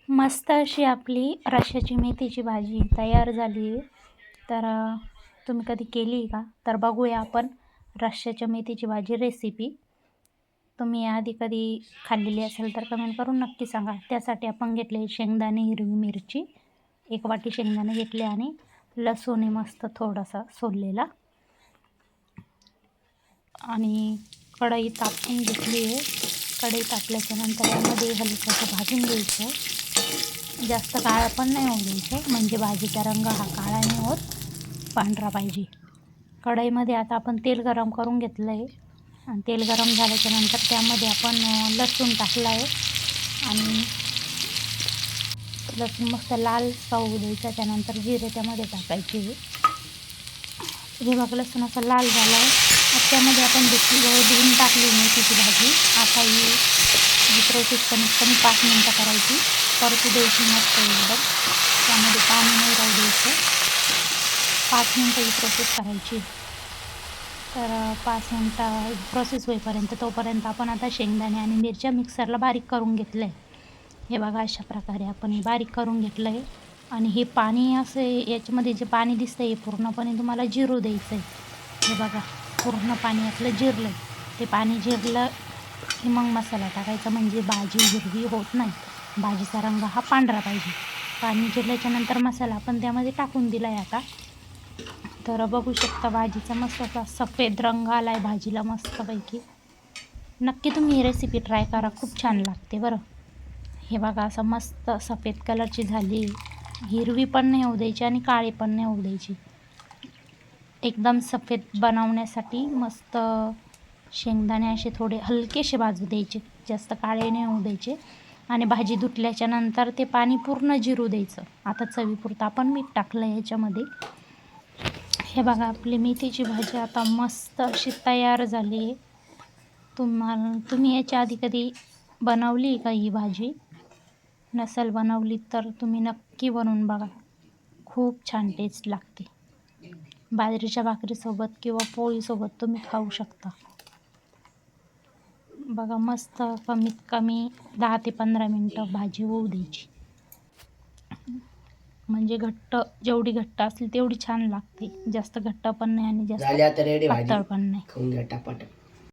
मस्त अशी आपली रश्श्याची मेथीची भाजी तयार झाली आहे. तर तुम्ही कधी केली आहे का? तर बघूया आपण रश्श्याच्या मेथीची भाजी रेसिपी. तुम्ही आधी कधी खाल्लेली असेल तर कमेंट करून नक्की सांगा. त्यासाठी आपण घेतले शेंगदाणे, हिरवी मिरची, 1 वाटी शेंगदाणे घेतले आणि लसूण मस्त थोडासा सोललेला आणि कढई तापवून घेतली आहे. कढई तापल्याच्यानंतर यामध्ये हलकंसं भाजून घ्यायचं. जास्त काळा पण नाही होऊ द्यायचं, म्हणजे भाजीचा रंग हा काळा नाही होत, पांढरा पाहिजे. कढईमध्ये आता आपण तेल गरम करून घेतलं आहे आणि तेल गरम झाल्याच्यानंतर त्यामध्ये आपण लसूण टाकलं आहे आणि लसूण मस्त लाल होऊ द्यायचा. त्यानंतर जिरे त्यामध्ये टाकायचे. हे बघ लसूण असं लाल झालं आहे. त्यामध्ये आपण धुवून टाकली मेथीची भाजी. आता ही प्रोसेस कमीत कमी 5 मिनटं करायची. परतू द्यायची मस्त एकदम, त्यामध्ये पाणी नाही राहू द्यायचं. 5 मिनटं ही प्रोसेस करायची. तर 5 मिनटं प्रोसेस होईपर्यंत तोपर्यंत आपण आता शेंगदाणे आणि मिरच्या मिक्सरला बारीक करून घेतलं आहे. हे बघा अशा प्रकारे आपण हे बारीक करून घेतलं आहे. आणि हे पाणी असं याच्यामध्ये जे पाणी दिसतं आहे पूर्णपणे तुम्हाला जिरू द्यायचं आहे. हे बघा पूर्ण पाणी आपलं जिरलं आहे. ते पाणी जिरलं की मग मसाला टाकायचा, म्हणजे भाजी हिरवी होत नाही. भाजीचा रंग हा पांढरा पाहिजे. पाणी जिरल्याच्यानंतर मसाला आपण त्यामध्ये टाकून दिला आहे आता. तर बघू शकता भाजीचा मस्त असा सफेद रंग आला आहे भाजीला मस्तपैकी. नक्की तुम्ही ही रेसिपी ट्राय करा, खूप छान लागते बरं. हे बघा असं मस्त सफेद कलरची झाली. हिरवी पण नाही होऊ द्यायची आणि काळी पण नाही होऊ द्यायची. एकदम सफेद बनवण्यासाठी मस्त शेंगदाणे असे थोडे हलकेसे भाजू द्यायचे, जास्त काळे नाही होऊ द्यायचे. आणि भाजी धुतल्याच्या नंतर ते पाणी पूर्ण जिरू द्यायचं. आता चवीपुरतं आपण मीठ टाकलं याच्यामध्ये. हे बघा आपली मेथीची भाजी आता मस्त अशी तयार झाली आहे. तुम्ही याच्या आधी कधी बनवली का ही भाजी? नसेल बनवली तर तुम्ही नक्की बनवून बघा, खूप छान टेस्ट लागते. बाजरीच्या भाकरीसोबत किंवा पोळीसोबत तुम्ही खाऊ शकता. बघा मस्त कमीत कमी 10 ते 15 मिनटं भाजी होऊ द्यायची, म्हणजे घट्ट जेवढी घट्ट असली तेवढी छान लागते. जास्त घट्ट पण नाही आणि जास्त पातळ पण नाही.